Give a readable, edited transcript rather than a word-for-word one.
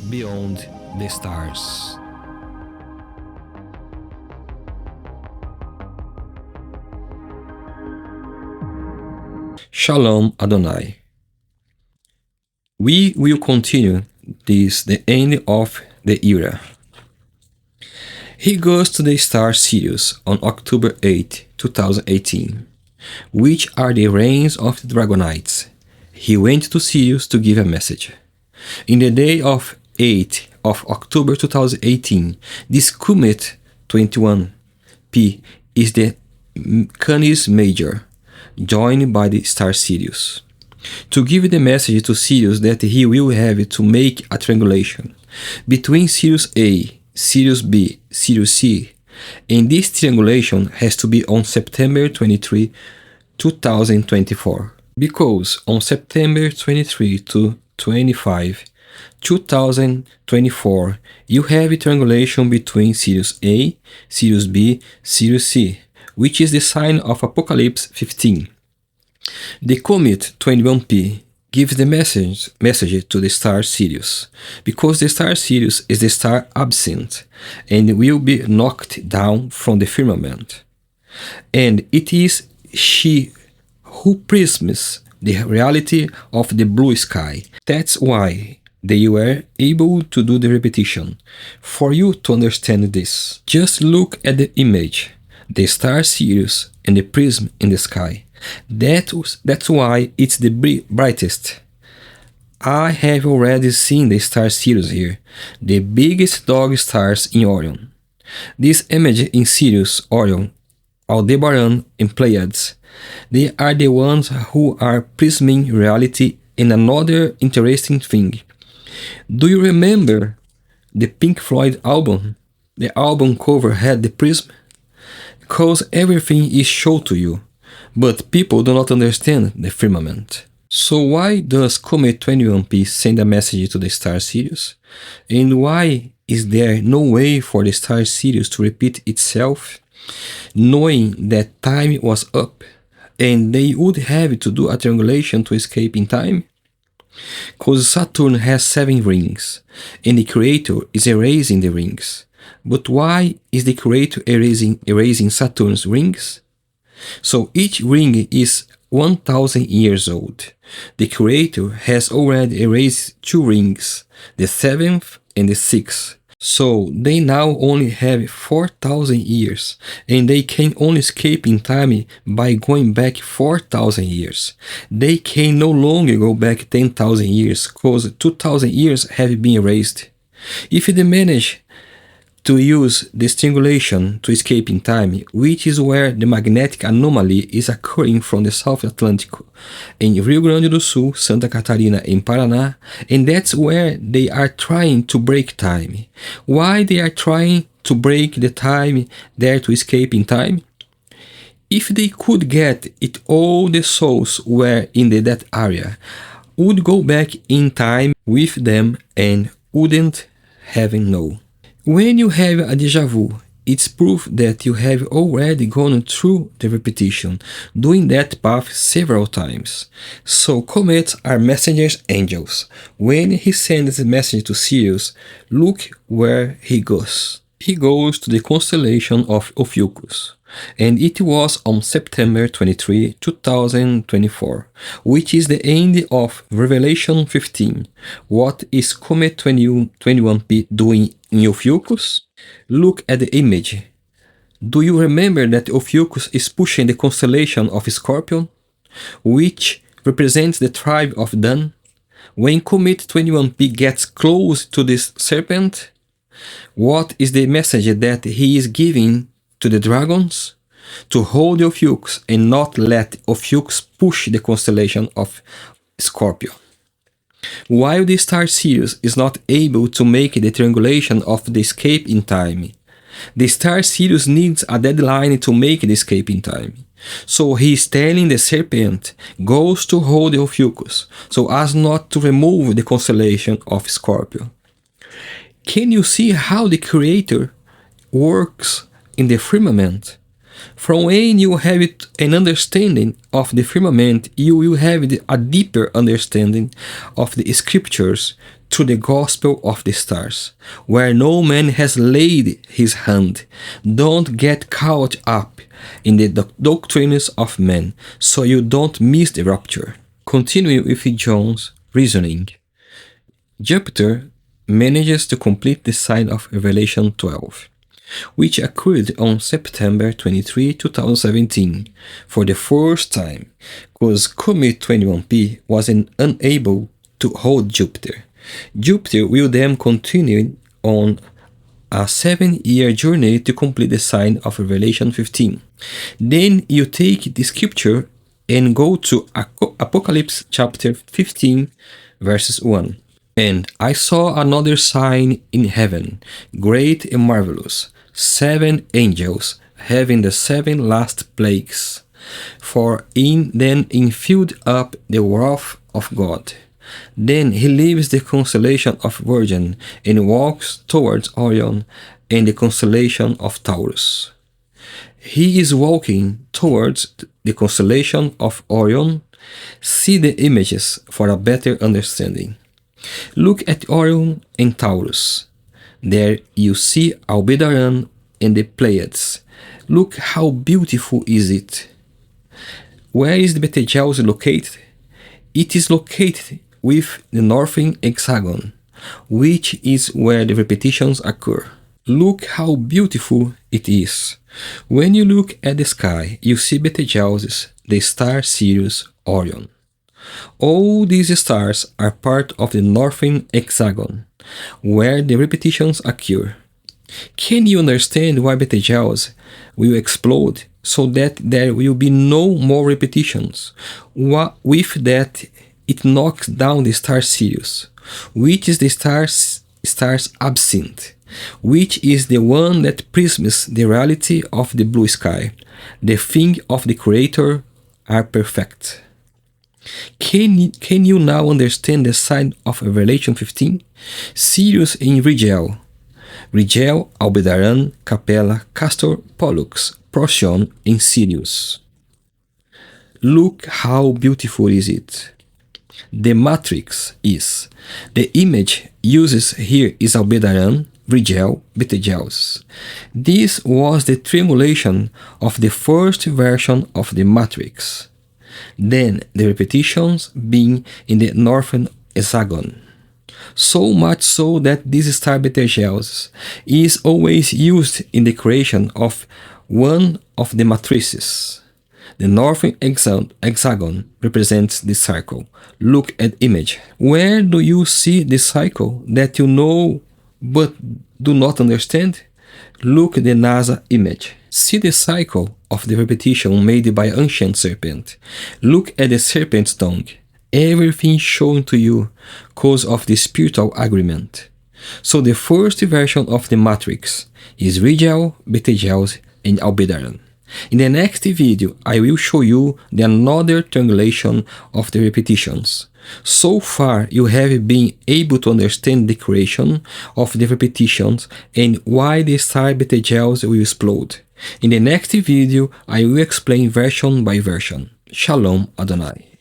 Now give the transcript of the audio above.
beyond the stars. Shalom Adonai. We will continue this the end of the era. He goes to the star Sirius on October 8, 2018, which are the reigns of the Dragonites. He went to Sirius to give a message. In the day of 8 of October 2018, this comet 21P is the Canis Major, joined by the star Sirius, to give the message to Sirius that he will have to make a triangulation between Sirius A, Sirius B, Sirius C, and this triangulation has to be on September 23, 2024, because on September 23 to 25, 2024, you have a triangulation between Sirius A, Sirius B, Sirius C, which is the sign of Apocalypse 15. The comet 21P gives the message to the star Sirius, because the star Sirius is the star absent and will be knocked down from the firmament. And it is she who prisms the reality of the blue sky. That's why they were able to do the repetition. For you to understand this, just look at the image, the star Sirius and the prism in the sky. That's why it's the brightest. I have already seen the star Sirius here, the biggest dog stars in Orion. This image in Sirius, Orion, Aldebaran and Pleiades, they are the ones who are prisming reality. And another interesting thing, do you remember the Pink Floyd album? The album cover had the prism? Because everything is shown to you, but people do not understand the firmament. So why does Comet 21P send a message to the star Sirius? And why is there no way for the star Sirius to repeat itself, knowing that time was up and they would have to do a triangulation to escape in time? Because Saturn has 7 rings, and the Creator is erasing the rings. But why is the Creator erasing Saturn's rings? So each ring is 1000 years old. The Creator has already erased 2 rings, the 7th and the 6th. So they now only have 4000 years, and they can only escape in time by going back 4000 years. They can no longer go back 10,000 years, because 2000 years have been erased. If they manage to use the strangulation to escape in time, which is where the magnetic anomaly is occurring from the South Atlantic in Rio Grande do Sul, Santa Catarina and Paraná, and that's where they are trying to break time. Why they are trying to break the time there to escape in time? If they could get it, all the souls were in that area would go back in time with them and wouldn't have known. When you have a déjà vu, it's proof that you have already gone through the repetition, doing that path several times. So comets are messengers angels. When he sends a message to Sirius, look where he goes. He goes to the constellation of Ophiuchus, and it was on September 23, 2024, which is the end of Revelation 15. What is Comet 21P doing in Ophiuchus? Look at the image. Do you remember that Ophiuchus is pushing the constellation of Scorpion, which represents the tribe of Dan? When Comet 21P gets close to this serpent, what is the message that he is giving to the dragons? To hold Ophiuchus and not let Ophiuchus push the constellation of Scorpio. While the star Sirius is not able to make the triangulation of the escape in time, the star Sirius needs a deadline to make the escape in time. So he is telling the serpent goes to hold Ophiuchus, so as not to remove the constellation of Scorpio. Can you see how the Creator works in the firmament? From when you have an understanding of the firmament, you will have a deeper understanding of the scriptures through the gospel of the stars, where no man has laid his hand. Don't get caught up in the doctrines of men, so you don't miss the rapture. Continuing with John's reasoning, Jupiter manages to complete the sign of Revelation 12, which occurred on September 23, 2017, for the first time, because Comet 21P was unable to hold Jupiter. Jupiter will then continue on a 7-year journey to complete the sign of Revelation 15. Then you take the scripture and go to Apocalypse chapter 15, verses 1. And I saw another sign in heaven, great and marvelous, 7 angels having the 7 last plagues, for in them filled up the wrath of God. Then he leaves the constellation of Virgin and walks towards Orion and the constellation of Taurus. He is walking towards the constellation of Orion. See the images for a better understanding. Look at Orion and Taurus. There you see Aldebaran and the Pleiades. Look how beautiful is it. Where is the Betelgeuse located? It is located with the northern hexagon, which is where the repetitions occur. Look how beautiful it is. When you look at the sky, you see Betelgeuse, the star Sirius, Orion. All these stars are part of the northern hexagon, where the repetitions occur. Can you understand why Betelgeuse will explode so that there will be no more repetitions? With that, it knocks down the star Sirius, which is the star's absinthe, which is the one that prisms the reality of the blue sky. The things of the Creator are perfect. Can you now understand the sign of Revelation 15? Sirius in Rigel. Rigel, Aldebaran, Capella, Castor, Pollux, Procyon, and Sirius. Look how beautiful is it. The matrix is. The image uses here is Aldebaran, Rigel, Betelgeuse. This was the tremulation of the first version of the matrix. Then the repetitions being in the northern hexagon. So much so that this star Betelgeuse is always used in the creation of one of the matrices. The northern hexagon represents the circle. Look at image. Where do you see the cycle that you know but do not understand? Look at the NASA image. See the cycle of the repetition made by ancient serpent. Look at the serpent's tongue. Everything shown to you cause of the spiritual agreement. So the first version of the matrix is Rigel, Betelgeuse, and Aldebaran. In the next video, I will show you the another triangulation of the repetitions. So far, you have been able to understand the creation of the repetitions and why the star Betelgeuse will explode. In the next video, I will explain version by version. Shalom Adonai.